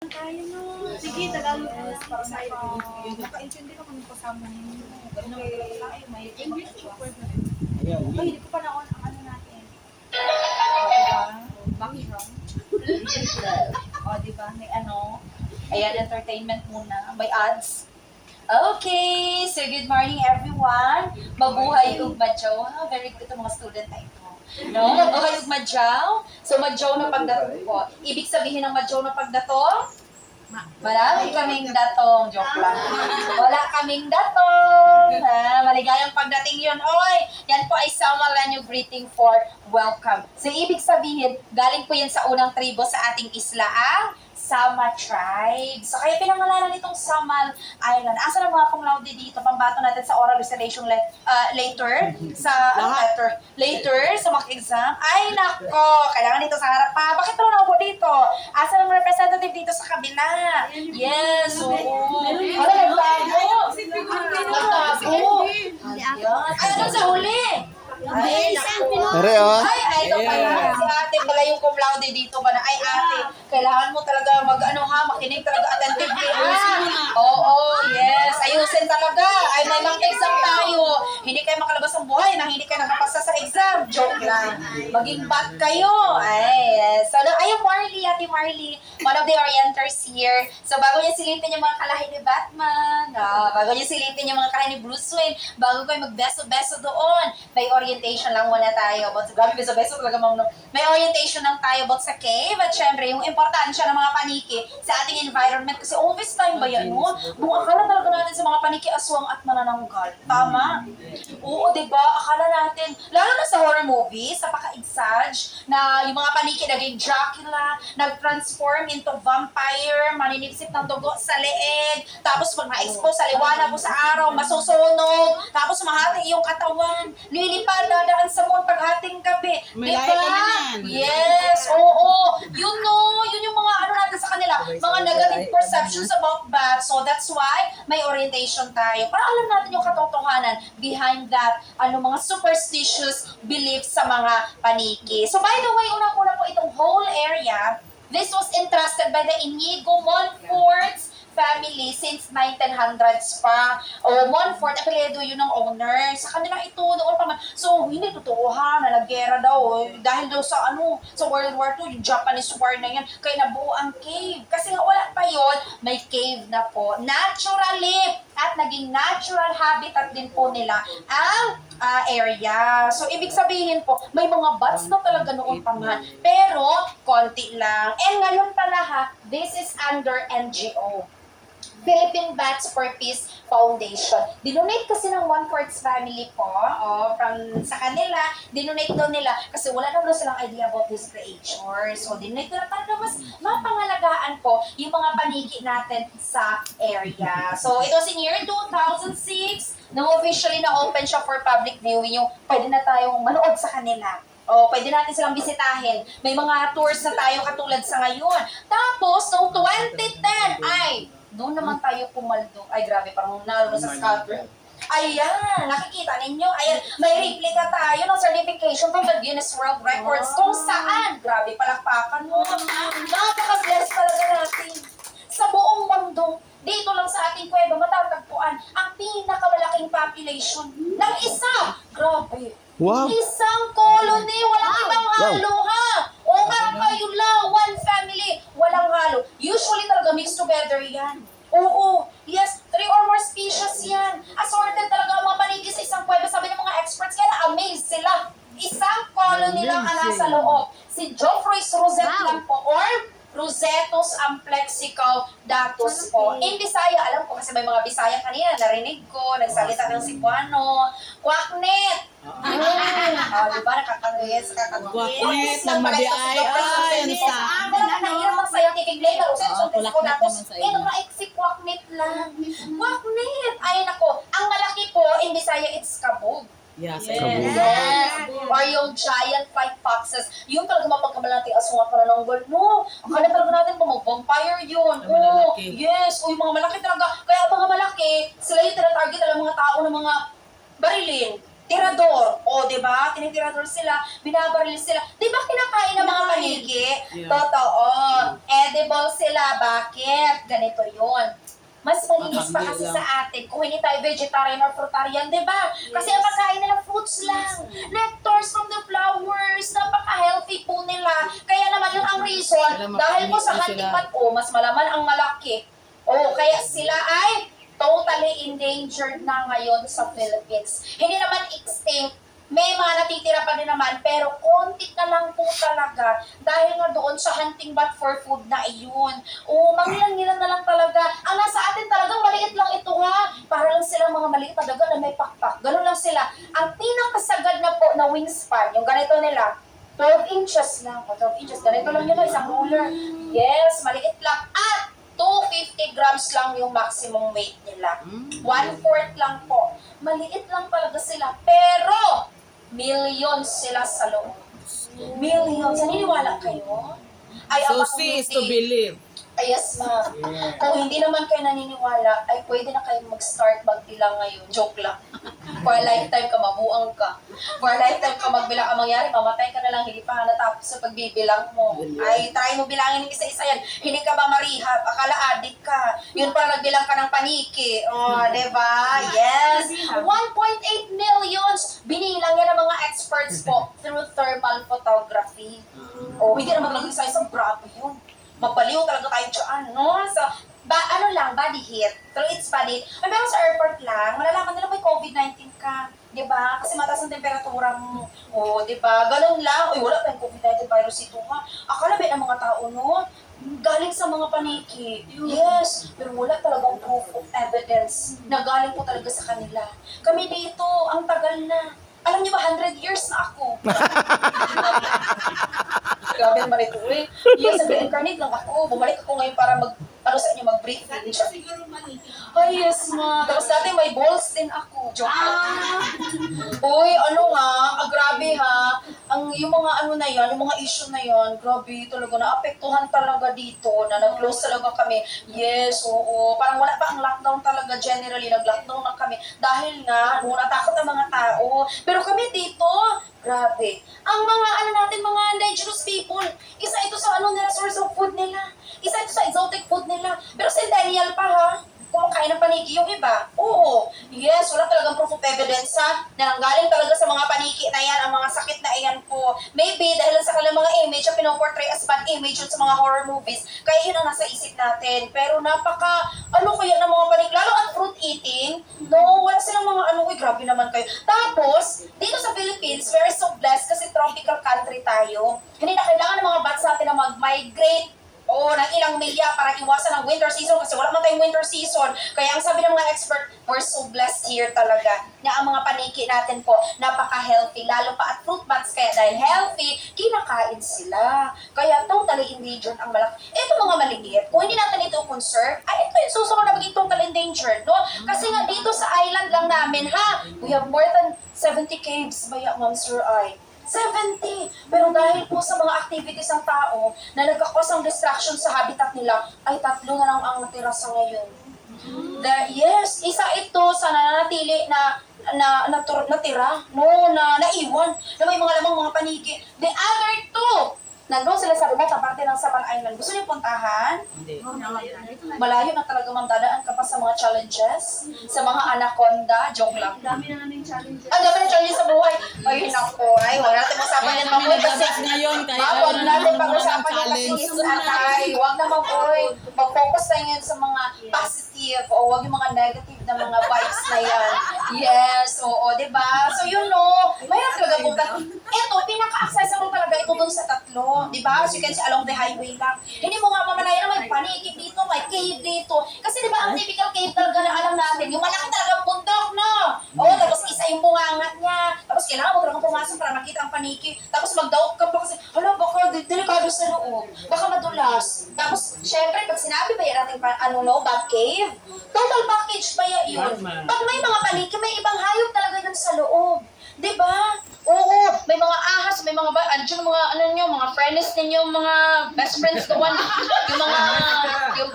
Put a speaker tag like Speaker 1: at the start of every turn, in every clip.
Speaker 1: tayo no. Sige, Tagalog. Para naka-intindi ka kung kasama ninyo. Ganun naman talaga tayo. May English po. Hindi ko pa naon ang ano natin. Diba? Background. O, diba? May ano. Ayan, entertainment muna. May ads. Okay, so good morning everyone. Mabuhay ug madyaw. Very good mga student na ito. No, mabuhay ug madyaw. So madyaw na pagdatong po. Ibig sabihin ng madyaw na pagdatong? Marami kaming datong. Joke lang. Wala kaming datong. Ha? Maligayang pagdating yun. Oy, yan po ay Samalenyo greeting for welcome. So ibig sabihin, galing po yan sa unang tribo sa ating isla ang Sama tribe. So, kaya pinangalanan itong Samal Island. Asa ng mga cum laude dito? Pambato natin sa oral recitation later. Sa, later, sa mock exam. Ay, nako! Kailangan dito sa harap pa. Bakit naman ako dito? Asa ng representative dito sa kabila? Yes, oo. Ano, nagbago? Nagbago. Ay, ano sa huli? Ay, ay, ito pala. Si ate pala yung cum laude dito ba na, ay ate, kailangan mo talaga makinig talaga attentively. Oo, yes. Ayusin talaga. Ay, may mga exam tayo. Hindi kayo makalabas ng buhay nang hindi kayo nakapasa sa exam. Joke lang. Maging bad kayo. Ay, yes. So, ayun, Marley, ate Marley, one of the orienters here. So, bago niya silipin yung mga kalahi ni Batman, bago niya silipin yung mga kalahi ni Bruce Wayne, bago kayo magbeso-beso doon, may orientation lang muna tayo. Grabe, beso-beso talaga mga may orientation lang tayo about sa cave at syempre yung importansya ng mga paniki sa ating environment kasi always time ba yan, no? Kung akala talaga natin sa mga paniki aswang at manananggal. Tama? Oo, diba? Akala natin, lalo na sa horror movies, napaka-exage na yung mga paniki naging Dracula, nag-transform into vampire, maninipsip ng dugo sa leeg, tapos pag na-expose sa liwanag o sa araw, masusunog, tapos mahati yung katawan, lilipad, dadaan sa moon paghating gabi. Diba? Yes, oo. Yun no, yun yung mga ano natin sa kanila, mga negative perceptions about that. So that's why may orientation tayo. Para alam natin yung katotohanan behind that, mga superstitious beliefs sa mga paniki. So by the way, unang-una po itong whole area, this was entrusted by the Inigo Montfort's family since 1900s pa. O Montfort, apelyido yun ng owner. Sa kanila ito, noon pa man. So, hindi totoo ha, na naggera daw. Dahil daw sa sa World War II, yung Japanese war na yan, kaya nabuo ang cave. Kasi nga wala pa yun, may cave na po. Naturally, at naging natural habitat din po nila ang area. So, ibig sabihin po, may mga bats na talaga noon pa man. Pero, konti lang. And ngayon pala ha, this is under NGO. Philippine Bats for Peace Foundation. Dinonate kasi ng Montfort's family po, from sa kanila, dinonate daw nila kasi wala daw silang idea about this creature. So, dinonate nila para mas mapangalagaan po yung mga paniki natin sa area. So, it was in year 2006, nung officially na-open siya for public viewing, yung pwede na tayong manood sa kanila. Pwede natin silang bisitahin. May mga tours na tayo katulad sa ngayon. Tapos, noong 2010, doon naman tayo pumaldo. Ay, grabe, parang nalo sa scatter. Ayan, nakikita ninyo. Ayan, may replica tayo ng certification from the Guinness World Records kung saan. Grabe, palakpakan mo. Napaka-bless talaga natin. Sa buong mundo, dito lang sa ating kuweba, matatagpuan ang pinakamalaking population ng isa. Grabe.
Speaker 2: Wow.
Speaker 1: Isang colony, walang ibang halo ha. O parang kayo lang, one family, walang halo. Usually talaga mixed together yan. Oo, yes, 3 or more species yan. Assorted talaga ang mga panigi sa isang kuweba. Sabi ng mga experts, kaya na-amaze sila. Isang colony lang ang nasa loob. Si Geoffroy Rosette lang po, or Rosetus amplexicaudatus po. In Bisaya, alam ko kasi may mga Bisaya kanina, narinig ko, nagsalita ng Cebuano. Kwaknet! Diba, nakakangis,
Speaker 3: Kwaknet, nagmabiay, ang sa...
Speaker 1: Nahirap ang scientific label. Ito na, si Kwaknet lang. Kwaknet! Ay, nako, ang malaki po, in Bisaya, it's kabog.
Speaker 3: Yes.
Speaker 1: Or yung giant fight foxes. Yung talaga mapagkamalan natin asungat para ng world mo. Ang kanya talaga natin po, mag-vampire yun. Yes. O yung mga malaki talaga. Kaya mga malaki, sila yung tinatarget ng mga tao ng mga barilin. tirador. O, di ba? Tinitirador sila, binabaril sila. Di ba kinakain ng mga paniki?
Speaker 3: Yeah.
Speaker 1: Totoo. Edible sila. Bakit? Ganito yun. Mas malinis pa kasi sa atin kung hindi tayo vegetarian or fruitarian, di ba? Kasi ang pagkain nila fruits lang. Nectars from the flowers. Napaka-healthy po nila. Kaya naman yun ang reason. Dahil po sa hunting bat po, mas malaman ang malaki. O, kaya sila ay totally endangered na ngayon sa Philippines. Hindi naman extinct. May mga natitira pa din naman, pero konti na lang po talaga dahil nga doon sa hunting bat for food na iyon. O, mangilan-ngilan na lang talaga. Ang nasa atin talagang maliit lang ito nga. Para lang silang mga maliit na daga na may pakpak. Ganun lang sila. Ang pinakasagad na po na wingspan, yung ganito nila, 12 inches lang. O, 12 inches. Ganito lang yun, isang ruler. Yes, maliit lang. At 250 grams lang yung maximum weight nila. 1/4 lang po. Maliit lang talaga sila. Pero, millions sila sa loob. Millions. Naniniwala kayo? Ay,
Speaker 3: So
Speaker 1: ang
Speaker 3: see is to
Speaker 1: community-
Speaker 3: believe.
Speaker 1: Ay, yes, ma'am. Kung hindi naman kayo naniniwala, ay pwede na kayo mag-start magbilang ngayon. Joke lang. For a lifetime ka, mabuang ka. For a lifetime ka magbilang. Ang mangyari, mamatay ka na lang, hindi pa natapos sa pagbibilang mo. Ay, try mo bilangin ng isa-isa yan. Hindi ka ba marihab? Akala adik ka. Yun pala nagbilang ka ng paniki. Oh, diba? Yes. 1.8 millions. Binilang yan ng mga experts po through thermal photography. Oh, hindi naman lang isa isang grabe yun. Mabaliw talaga tayo dyan, no? So, ano lang, body heat. Through its body. May meron sa airport lang, malalaman nila may COVID-19 ka. Di ba? Kasi mataas ang temperatura mo. O, di ba? Ganun lang. Uy, wala tayong COVID-19 virus ito ha. Akala ba ng mga tao, no? Galing sa mga paniki. Yes, pero wala talagang proof of evidence na galing po talaga sa kanila. Kami dito, ang tagal na. Alam niyo ba, 100 years na ako. Grabe naman ito eh. Yes, nag-reincarnate lang ako. Bumalik ako ngayon para sa inyo, mag-brief.
Speaker 2: Siguro mali.
Speaker 1: Ay, yes ma. Tapos dati may balls din ako. Joke lang. Uy, ano ha? Grabe ha. Yung mga ano na yan, yung mga issue na yan, grabe talaga, naapektuhan talaga dito, na nag-close talaga kami. Yes, oo. Parang wala pa ang lockdown talaga, generally, nag-lockdown na kami. Dahil nga, natakot ang mga tao. Pero kami dito, grabe. Ang mga ano natin, mga indigenous people, isa ito sa ano nila, source of food nila. Isa ito sa exotic food nila. Pero centennial pa ha. Kumakain ng paniki yung iba. Oo. Yes, wala talagang proof of evidence ha, na nanggaling talaga sa mga paniki na yan, ang mga sakit na iyan po. Maybe dahil sa kanilang mga image, ang pinoportray as bad image yun sa mga horror movies, kaya yun ang nasa isip natin. Pero ano kaya ng mga paniki, lalo at fruit eating, no, wala silang mga uy, grabe naman kayo. Tapos, dito sa Philippines, we're so blessed kasi tropical country tayo. Hindi na kailangan ng mga bats natin na mag-migrate ng ilang milya para iwasan ang winter season kasi wala man tayong winter season. Kaya ang sabi ng mga expert, we're so blessed here talaga na ang mga paniki natin po napaka-healthy, lalo pa at fruit bats kaya dahil healthy, kinakain sila. Kaya totally endangered ang malaki. Ito mga maliit, kung hindi natin ito conserve, ay ito yung susunod na maging totally endangered, no? Kasi nga dito sa island lang namin, we have more than 70 caves, baya Ma'am Sir Ay. 70! Pero dahil po sa mga activities ng tao na nagkakos ang distraction sa habitat nila, ay 3 na lang ang natira sa ngayon. Yes, isa ito sa nananatili na natira, na naiwan, na may mga lamang mga paniki. The other 2, nandun sila sa remote parte ng Saman Island. Gusto niyo puntahan?
Speaker 3: Hindi.
Speaker 1: Malayo na talaga ma'am, dadaan ka pa sa mga challenges, sa mga anaconda, joke lang.
Speaker 2: Dami na namin challenges.
Speaker 1: Ang dami ng challenges sa buhay. Ay, naku. Ay, wala natin usapan
Speaker 3: Kaya
Speaker 1: yan,
Speaker 3: kami
Speaker 1: mamoy. Kasi,
Speaker 3: nag-adjust ngayon, kaya
Speaker 1: huwag
Speaker 3: wala
Speaker 1: natin
Speaker 3: naman
Speaker 1: pag-usapan yung
Speaker 3: challenge.
Speaker 1: kasi ay, huwag na mamoy. Mag-focus tayo ngayon sa mga positive o huwag yung mga negative na mga vibes na yan. Yes, oo, diba? So, yun no, mayroon talaga punta. Ito, pinaka-accessible talaga ito dun sa 3. Diba? As you can see, along the highway lang. Hindi mo nga mamalayan na may paniki dito, may cave dito. Kasi diba, ang typical cave talaga na alam natin, yung malaki talagang bundok, no? Oo, tapos isa yung bungangat niya. Tapos kailangan mo talagang pumasok para makita ang paniki. Tapos mag-doubt ka pa kasi, baka delikado sa loob. Baka madulas. Tapos, syempre, pag sinabi ba yan natin, bat cave? Total package ba yun? Pag may mga paniki, may ibang hayop talaga yun sa loob. Diba? Oo, may mga ahas, may mga andyan mga, mga friends ninyo, mga best friends doon. Yung mga,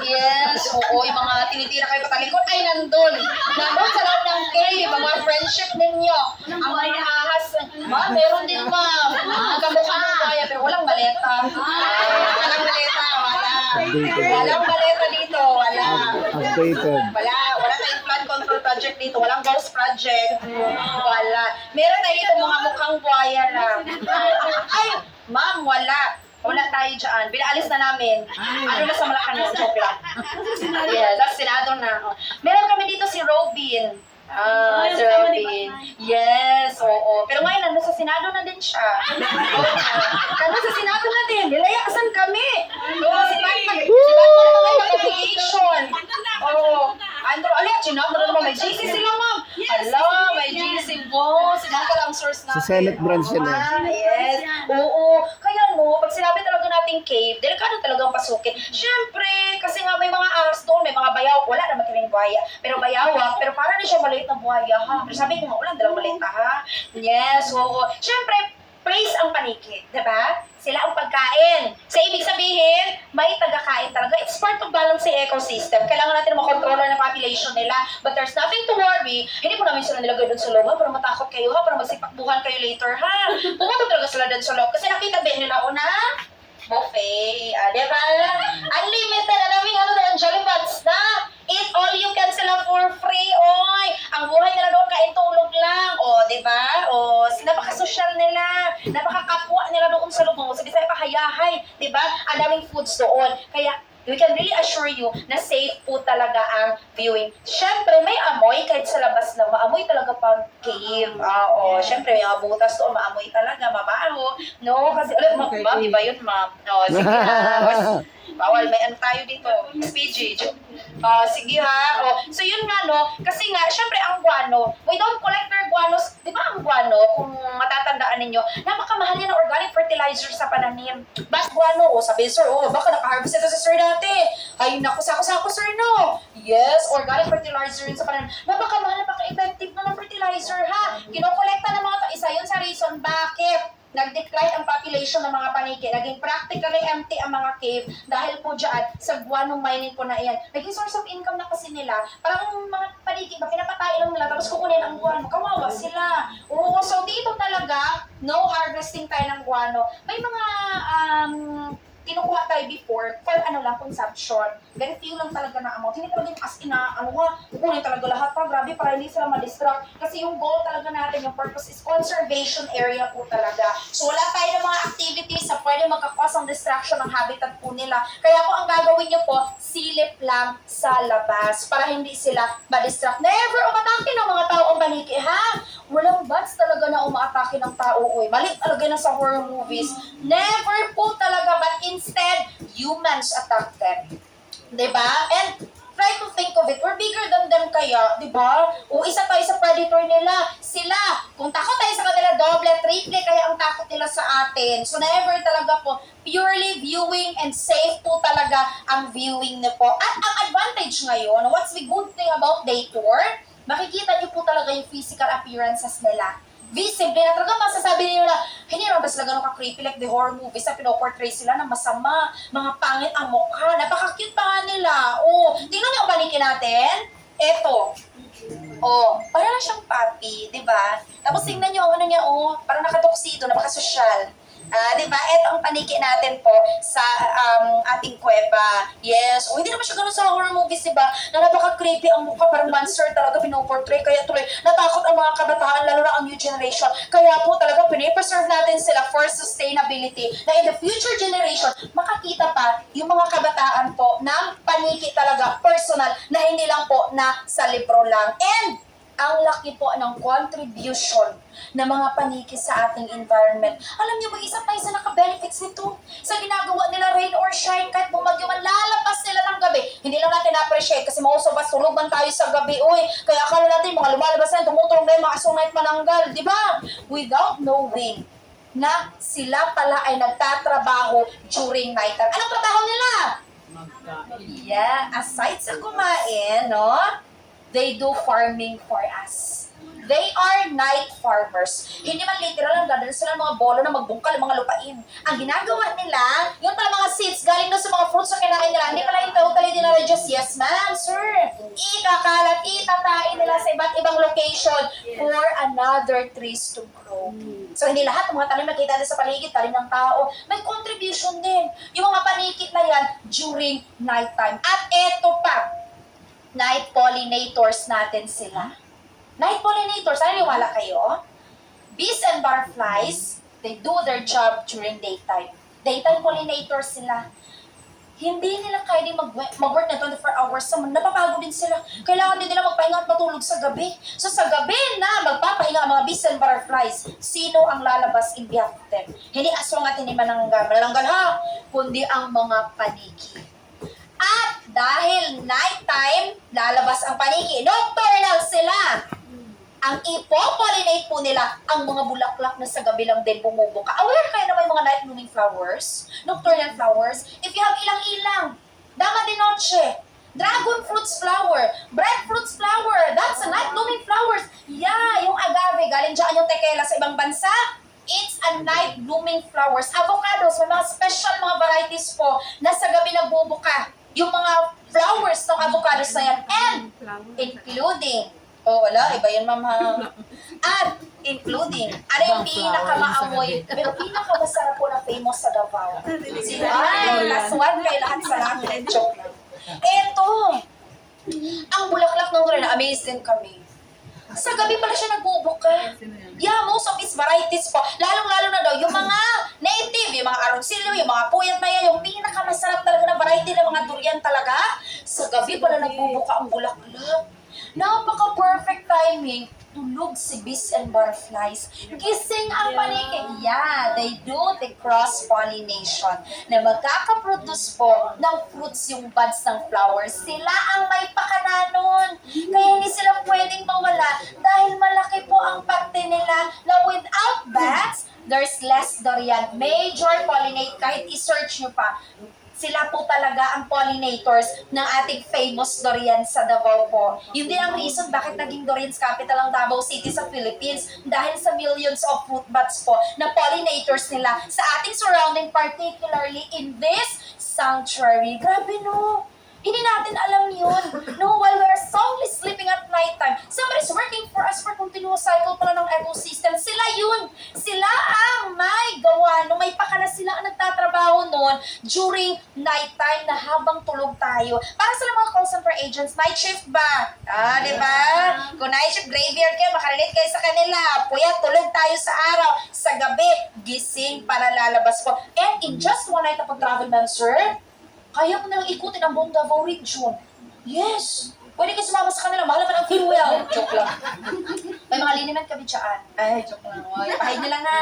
Speaker 1: yes,
Speaker 4: Yes, oo, yung mga tinitira kayo patalikod ay nandun. Nandun sa loob ng cave, ang mga friendship ninyo. Ang mga ahas, ma'am, meron din ma'am. Ang kamukha ng buhaya, pero walang maleta. Walang maleta, wala. Walang maleta dito, wala.
Speaker 5: Updated.
Speaker 4: Wala tayong flood control project dito. Walang ghost project. Wala. Meron na dito mga mukhang buhaya lang. Ay, ma'am, wala. Wala tayo dyan. Binaalis na namin. Ano na sa Malacanang? Joke lang. Yeah, that's Senado na. Meron kami dito si Robin. Si Robin. Yes, oo. Pero ngayon, nandun sa Senado na din siya. Nandun sa Senado na din. Nilayasan kami. Oo, si Batman na ngayon nag-vacation. Oo. Andro, alay, chinap na naman. May GC sila, ma'am. Ala, may GC po. Sinaka lang source natin.
Speaker 5: Sa Senate branch yan eh.
Speaker 4: Yes. Oo. Kaya no, pag sinabi talaga nating cave, delikado talagang pasukin. Siyempre, kasi nga may mga ahas doon, may mga bayaw. Wala naman kaming buhaya. Pero bayawak, pero para na siya maliit na buhaya, ha? Pero sabi ko nga, walang dalang maliit, ha? Yes, oo. Siyempre, praise ang panikit, diba? Sila ang pagkain. So, ibig sabihin, may tagakain talaga. It's part of balancing ecosystem. Kailangan natin makontroller ng population nila. But there's nothing to worry. Hindi po namin sila nilagay doon sa loob, ha? Para matakot kayo, ha? Para magsipakbuhan kayo later, ha? Pumunta talaga sila doon sa loob. Kasi nakita ba nila una? Buffet. Diba? Unlimited. Alaming ano doon, Jolly Buds na. Eat all you can sila for free, oy. Ang buhay nila doon, kain tulog lang. O, diba? O, napaka-social nila. Napaka-kapwa nila doon sa loob. Sabi sa'yo, kahayahay. Diba? Ang daming foods doon. Kaya, we can really assure you na safe po talaga ang viewing. Siyempre, may amoy kahit sa labas lang. Maamoy talaga pag cave. Oo, siyempre, may mga butas doon. Maamoy talaga, mabaho. No? Kasi, ma'am, iba yun, ma'am. No, sige na. Bawal, may ano tayo dito. PG. Sige ha. So yun nga no, kasi nga, syempre ang guano, we don't collect their guanos, di ba ang guano, kung matatandaan ninyo, napakamahal yan ng organic fertilizer sa pananim. But guano, sabi sir, baka naka-harvest ito sa sir dati. Ay, naku, sako sir no. Yes, organic fertilizer yun sa pananim. Napakamahal, napaka-effective na ng fertilizer ha. Kinokolekta ng mga isa yun sa reason bakit nag-decline ang population ng mga paniki. Naging practically empty ang mga cave dahil po dyan sa guanong mining po na iyan. Naging source of income na kasi nila. Parang mga paniki ba, pinapatay lang nila tapos kukunin ang guano. Kawawa sila. Oo, so dito talaga, no harvesting tayo ng guano. May mga kinukuha tayo before for consumption. Very few lang talaga na amount. Hindi talaga yung as in na, kukunin talaga lahat pa. Grabe, para hindi sila ma-distract. Kasi yung goal talaga natin, yung purpose is conservation area po talaga. So wala tayo ng mga activities na pwede magkakos ang distraction ng habitat po nila. Kaya po ang gagawin nyo po, silip lang sa labas para hindi sila ma-distract. Never umatake ng mga tao ang paniki, ha? Walang bats talaga na umaatake ng tao, uy. Mali talaga na sa horror movies. Never po talaga, but instead, humans attack them. Diba? And try to think of it. We're bigger than them kaya, diba? O isa tayo sa predator nila. Sila. Kung takot tayo sa kanila, doble, triple, kaya ang takot nila sa atin. So never talaga po, purely viewing and safe po talaga ang viewing niyo po. At ang advantage ngayon, what's the good thing about day tour? Makikita niyo po talaga yung physical appearances nila. Visible na talaga masasabi niyo na hindi naman ba sila ganun ka-creepy like the horror movies na pinoportray sila na masama, mga pangit ang mukha, napaka-cute pa nga nila. Tingnan niyo ang balikin natin. Eto. Para lang siyang puppy, di ba? Tapos tingnan niyo ang ano niya, parang nakatuksido, napaka-social. Diba? Ito ang paniki natin po sa ating kuweba. Yes. Hindi naman siya ganun sa horror movies, diba? Na napaka-creepy ang mukha, parang monster talaga pinoportray. Kaya tuloy, natakot ang mga kabataan, lalo na ang new generation. Kaya po talaga, pinipreserve natin sila for sustainability. Na in the future generation, makakita pa yung mga kabataan po ng paniki talaga, personal, na hindi lang po na sa libro lang. And, ang laki po ng contribution ng mga paniki sa ating environment. Alam niyo ba, isa pa isa naka-benefits nito sa ginagawa nila rain or shine, kahit bumagyo man, lalabas nila ng gabi. Hindi lang natin na-appreciate kasi most of us tulog man tayo sa gabi. Kaya akala natin mga lumalabas na, tumutulong na yung mga asong night mananggal. Di ba? Without knowing na sila pala ay nagtatrabaho during night time. Anong trabaho nila? Yeah, aside sa kumain, no? They do farming for us. They are night farmers. Hindi man literal ang dadala sila ng mga bolo na magbungkal ng mga lupain. Ang ginagawa nila, yun pala mga seeds galing doon sa mga fruits na kinain nila. Hindi pala yung totally dinaradious. Yes, ma'am, sir. Ikakalat, itatain nila sa iba't ibang location for another trees to grow. So, hindi lahat ng mga tanim na kita sa paligid, tanim ng tao, may contribution din. Yung mga panikit na yan during nighttime. At eto pa, night pollinators natin sila. Night pollinators, naniniwala kayo? Bees and butterflies, they do their job during daytime. Daytime pollinators sila. Hindi nila kaya din mag-work na 24 hours sa napapagod din sila. Kailangan din nila magpahinga at matulog sa gabi. So sa gabi na magpapahinga ang mga bees and butterflies, sino ang lalabas in behalf of them? Hindi aswang at hindi mananggal ha, kundi ang mga paniki. At dahil nighttime, lalabas ang paniki. Nocturnal sila. Ang ipopollinate po nila ang mga bulaklak na sa gabi lang din bumubuka. Aware kayo na may mga night blooming flowers? Nocturnal flowers? If you have ilang-ilang, dama de noche, dragon fruits flower, breadfruits flower, that's a night blooming flowers. Yeah, yung agave, galing dyan yung tequila sa ibang bansa, it's a night blooming flowers. Avocados, may mga special mga varieties po na sa gabi nagbubuka. Yung mga flowers ng avocados na yan, and including wala, iba yun, ma'am, ha? At, including, ano yung pinakamaamoy, pero pinakamasarap po na famous sa Davao. Sino? Ay, last one kayo lahat sa lahat. Joke lang. Eto, ang bulaklak ng Ren, amazed din kami. Sa gabi pala siya nagbubuka. Yeah, most of its varieties po. Lalong-lalo na daw, yung mga native, yung mga aroncillo, yung mga puyat na yan, yung pinakamasarap talaga na variety ng mga durian talaga, sa gabi pala nagbubuka ang bulaklak. Napaka-perfect timing. Tulog si bees and butterflies. Gising ang paniki. Yeah, they do the cross-pollination na magkakaproduce po ng fruits yung buds ng flowers. Sila ang may pakananon. Kaya hindi sila pwedeng mawala dahil malaki po ang parte nila na without bats, there's less durian. Major pollinate, kahit i-search nyo pa. Sila po talaga ang pollinators ng ating famous durian sa Davao po. Yun din ang reason bakit naging Durian's capital ang Davao City sa Philippines dahil sa millions of fruit bats po na pollinators nila sa ating surrounding, particularly in this sanctuary. Grabe no! Hindi natin alam yun. No, while we're soundly sleeping at nighttime, somebody's working for us for continuous cycle pala ng ecosystem. Sila yun. Sila ang may gawa. No, may pakala sila ang nagtatrabaho noon during nighttime na habang tulog tayo. Para sa mga call center agents, night shift ba? Di ba? Kung night shift, graveyard kayo, makarelate kayo sa kanila. Puya, tulog tayo sa araw. Sa gabi, gising para lalabas po. And in just one night of travel, ma'am, sir, kaya mo nalang ikutin ang buong Davao region. Yes! Pwede kayo sumama sa kanila, mahal naman ang fuel. Joke lang. May mga liniment kami dyan. Ay, joke lang. Pahid nila na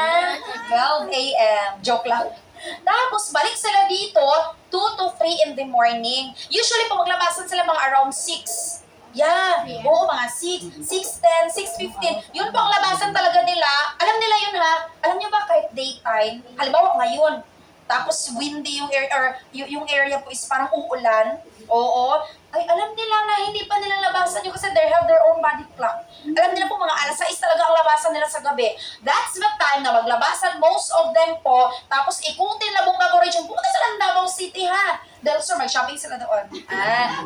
Speaker 4: 12 a.m. Joke lang. Tapos, balik sila dito, 2 to 3 in the morning. Usually, pag maglabasan sila mga around 6. Yeah, oo, mga 6, 6:10, 6:15. Yun po ang labasan talaga nila. Alam nila yun ha. Alam niyo ba kahit daytime, halimbawa ngayon, tapos windy yung area, or yung area po is parang uulan. Oo. Ay, alam nila na hindi pa nila labasan yun kasi they have their own body clock. Alam nila po mga alas 6 talaga ang labasan nila sa gabi. That's the time na maglabasan most of them po. Tapos ikutin na buong Davao region. Pumunta sila ng Davao City ha. Del Sur, mag-shopping sila doon.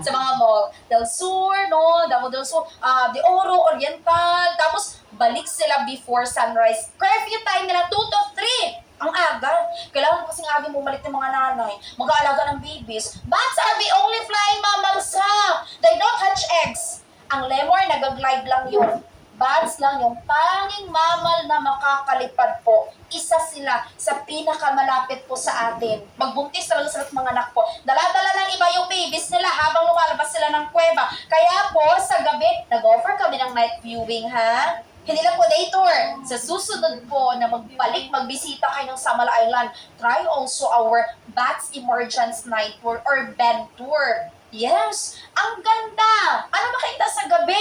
Speaker 4: Sa mga mall. Del Sur, no? Davao del Sur, De Oro, Oriental. Tapos balik sila before sunrise. Curfew time nila 2 to 3. Ang aga. Kailangan kasi ng aga bumalik ng mga nanay. Mag-aalaga ng babies. Bats are the only flying mammals ha. They don't hatch eggs. Ang lemur, nag-glide lang yun. Bats lang yung tanging mammal na makakalipad po. Isa sila sa pinakamalapit po sa atin. Magbuntis talaga sila mga anak po. Dala-dala ng iba yung babies nila habang lumalabas sila ng kuweba. Kaya po, sa gabi, nag-offer kami ng night viewing ha. Hindi lang po day tour. Sa susunod po na magbisita kayo ng Samal Island, try also our Bats Emergence Night Tour or Ben Tour. Yes! Ang ganda! Ano makita sa gabi?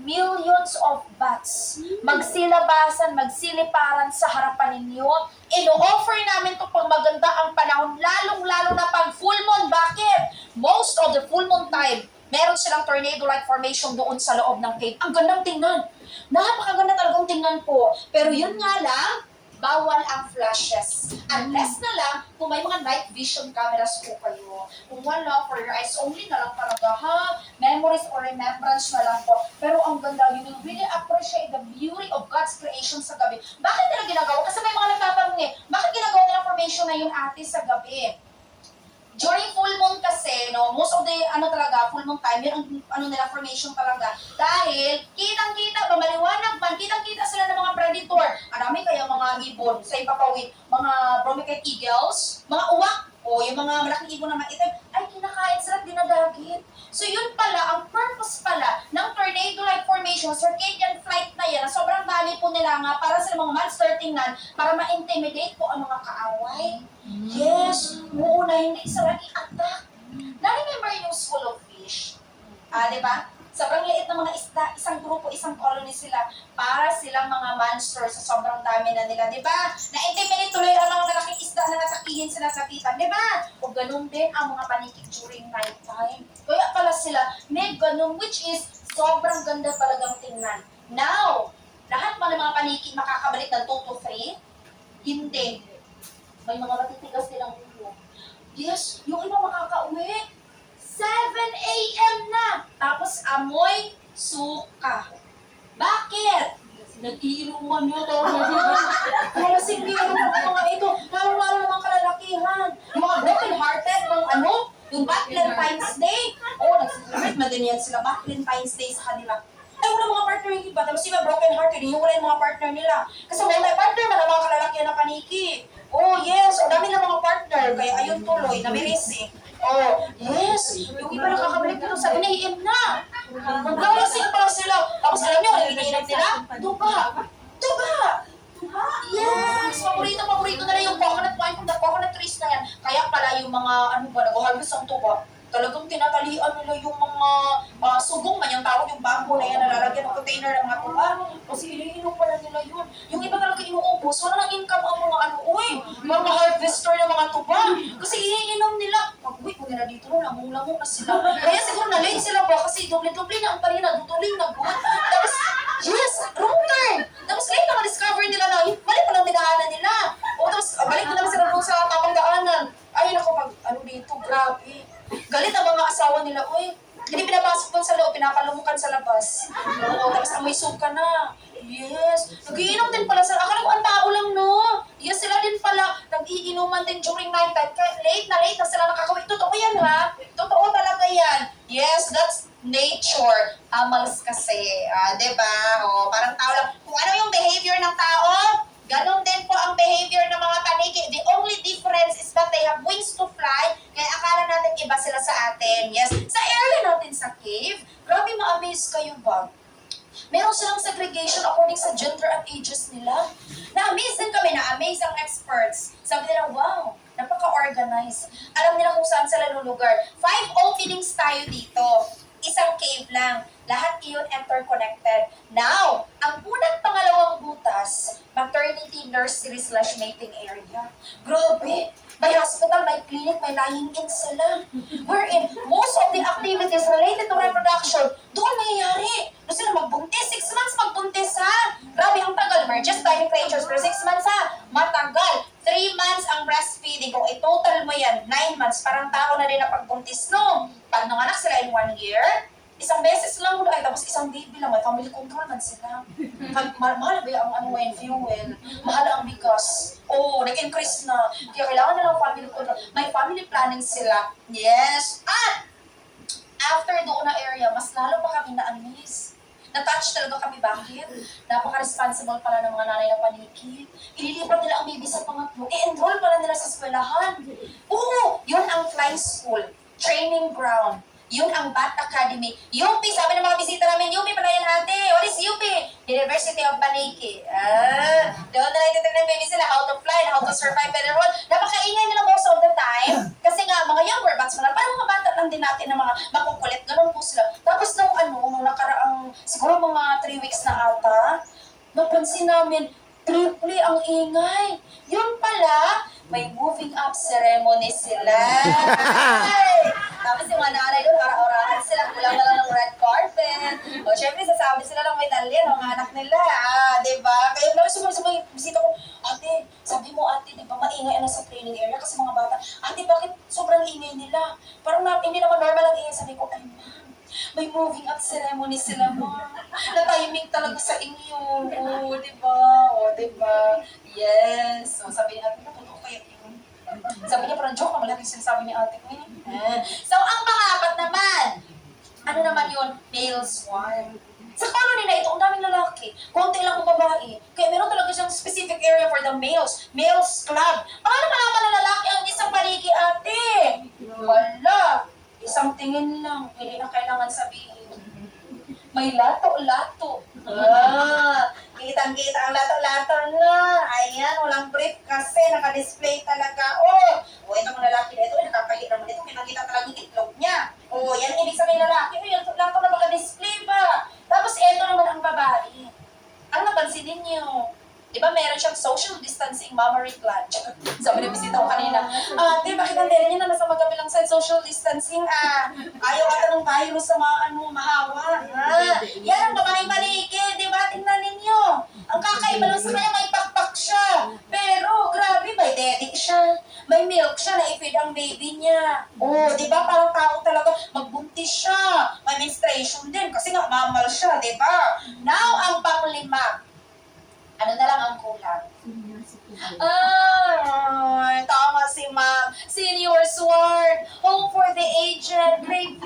Speaker 4: Millions of bats. Magsilabasan, magsiliparan sa harapan ninyo. Ino-offer namin to pag maganda ang panahon, lalong-lalo na pag full moon. Bakit? Most of the full moon time, meron silang tornado-like formation doon sa loob ng cave. Ang gandang tingnan. Napakaganda talagang tingnan po. Pero yun nga lang, bawal ang flashes. Unless na lang, kung may mga night vision cameras po kayo. Kung wala, for your eyes only na lang talaga, ha? Memories or remembrance na lang po. Pero ang ganda, you will really appreciate the beauty of God's creation sa gabi. Bakit nila ginagawa? Kasi may mga nagtatanong bakit ginagawa nila formation na yun ate sa gabi? During full moon kasi, no, most of the, full moon time, yun ang, nila, formation talaga. Dahil, kitang-kita, maliwanag man, kitang-kita sila ng mga predator. Marami kaya mga ibon sa ipapawid, mga bromicate eagles, mga uwak, o yung mga malaking ibon na maitim, ay kinakain sila at dinadagit. So yun pala, ang purpose pala ng tornado-like formation, circadian flight na yan, sobrang dami po nila nga para sa mga monster tingnan, para ma-intimidate po ang mga kaaway. Yes, muna hindi sila i-attack. Na-remember yung school of fish? Di ba? Sobrang liit ng mga isda, isang grupo, isang colony sila, para silang mga monster sa sobrang dami na nila, di ba? Na-intimidate tuloy ang mga malaking isda na natakihin sila sa pitan, di ba? O ganun din ang mga panikik during night time. Kaya pala sila, may ganun, which is sobrang ganda talagang tingnan. Now, lahat mga panikik makakabalik ng 2 to 3? Hindi. May mga matitigas nilang ulo. Yes, yung iba makakauwi. 7 a.m. na. Tapos amoy suka. Bakit? Nag-iinuman nyo to. Malasing biro ng mga ito. Lalo-lalo ng mga kalalakihan. Yung mga broken-hearted, yung Valentine's Day. Nagsisimit na din yan sila. Valentine's Day sa kanila. Ay, wala mga partner yung iba. Tapos yung broken-hearted, yung wala yung mga partner nila. Kasi wala partner man ang mga kalalakihan na paniki. Yes. Dami na mga partner. Kaya ayun tuloy, namiris yes. Yung iba nakakabalik dito sa 7 a.m. na. Naglalasing pa sila. Tapos alam nyo, iniinap nila? Tuba. Yes. Paborito na yung coconut wine from the coconut trees na yan. Kaya pala yung mga, nag-harvest ang tuba. Talagang tinatalian nila yung mga sugong man yung tawag, yung bamboo na yan, nalalagyan ng container ng mga tuba. Kasi iniinom pala nila yun. Yung iba talaga inuubos, wala nang income ang mga harvester ng mga tuba. Kasi iniinom nila. Pag-uwi ko nila dito, lamong-lamong na sila. Kaya siguro na-late sila ba kasi doble-doble na ang parina, dutuling na good. Tapos, yes, wrong turn. Tapos late na ma-discover nila na, balik pa lang dinaanan nila. Tapos, balik na naman sila doon sa tapang daanan. Ay, naku, dito, grabe. Galit ang mga asawa nila, hindi pinapasok doon sa loob, pinapalumukan sa labas. Tapos amoy suka na. Yes. Nag-iinom din pala sila. Akala ko ang tao lang, no? Yes, sila din pala. Nag-iinuman din during night time. Late na sila nakakawin. Totoo yan, ha? Totoo talaga yan. Yes, that's nature. Amals kasi. Diba? Parang tao lang. Kung ano yung behavior ng tao, ganon din po ang behavior ng mga paniki. The only difference is that they have wings to fly, kaya akala natin iba sila sa atin. Yes, sa area natin sa cave, grabe ma-amaze kayo ba? Meron silang segregation according sa gender at ages nila. Na-amaze din kami, na-amaze ang experts. Sabi nila, wow, napaka-organized. Alam nila kung saan sila lulugar. 5 openings tayo dito. Isang cave lang. Lahat iyon interconnected. Now, ang unang pangalawang butas, maternity, nursery/mating area. Grabe! May hospital, may clinic, may lying-in sila. Wherein, most of the activities related to reproduction, doon nangyayari. Doon sila magbuntis, 6 months magbuntis, ha? Grabe ang tagal, we're just tiny creatures, pero 6 months, ha? Matagal. 3 months ang breastfeeding. Kung i-total mo yan, 9 months, parang tao na din na pagbuntis, no? Pag nanganak sila in 1 year, isang beses lang ay tapos isang baby lang, may family control man sila. Mahal ba ang wine fuel? Mahal ang bigas. Nag-increase na. Kaya kailangan na lang family control. May family planning sila. Yes. At after doon na area, mas lalo pa kami na-amaze. Na-touch talaga kami. Bakit? Napaka-responsible pala ng mga nanay na paniki. Ililipat nila ang baby sa pangatlo. I-enroll pala nila sa eskwelahan. Yun ang flying school. Training ground. Yun ang Bat Academy. UP, sabi ng mga bisita namin, UP pa na yan ate. What is UP? University of Paniki. Doon na natin ng baby sila, how to fly, how to survive and enroll. Napakaingay nila most of the time. Kasi nga, mga younger bats mo na, parang mga bata lang din natin na mga makukulit. Ganun po sila. Tapos nung nakaraang, siguro mga 3 weeks na ata, napansin namin, triple ang ingay. Yun pala, may moving up ceremony sila. Tapos yung mga nanay doon, para-orahan sila, kulang na lang ng red carpet. Syempre, sasabi sila lang may dalyan, mga anak nila, di ba? Kaya naman sumay bisita ko, ate, sabi mo ate, di ba maingay sa training area kasi mga bata, ate, bakit sobrang ingay nila? Parang hindi naman normal ang ingay. Sabi ko, ay ma'am, may moving out ceremony sila ma'am. Na-timing talaga sa inyo. Oo, di ba? O, di ba? Yes. So, sabi ni ate, totoo kaya yun. Sabi niya, parang joke naman natin sinasabi ni ate ko. So, ang pangapat naman, ano naman yun? Male swarm. Sa colony na ito, ang daming lalaki. Konti lang ang babae. Kaya meron talaga siyang specific area for the males. Males club. Paano malaman na lalaki ang isang paliki, ate? Wala. Isang tingin lang. Hindi na kailangan sabihin. May lato-lato. Kitang-kita ang lato-lato na. Ayan, walang brief kasi naka-display talaga. Ito mga lalaki na ito. Nakakahiram naman ito. Kitang-kita talaga yung itlog niya. Yan ibig sabihin lalaki. Yung lato na maka-display ba? Tapos ito naman ang babae. Ang napansin ninyo, di ba meron siyang social distancing mammary gland? Sabi na bisita ko kanina, di bakit ang dere niya na nasa magkabilang side social distancing? Ayaw ata ng virus sa mga mahawa. Yan ang babaeng maliki, di ba? Tingnan ninyo. Ang kakaiba lang sa kanya, may pakpak siya. Pero, grabe, may daddy siya. May milk siya na i-feed ang baby niya. Di ba? Parang tao talaga, magbuntis siya. May menstruation din kasi nga mamal siya, di ba? Now, ang panglima. Ano na lang ang kulang? Tama si ma'am. Senior Sword, Home for the Aged, Grade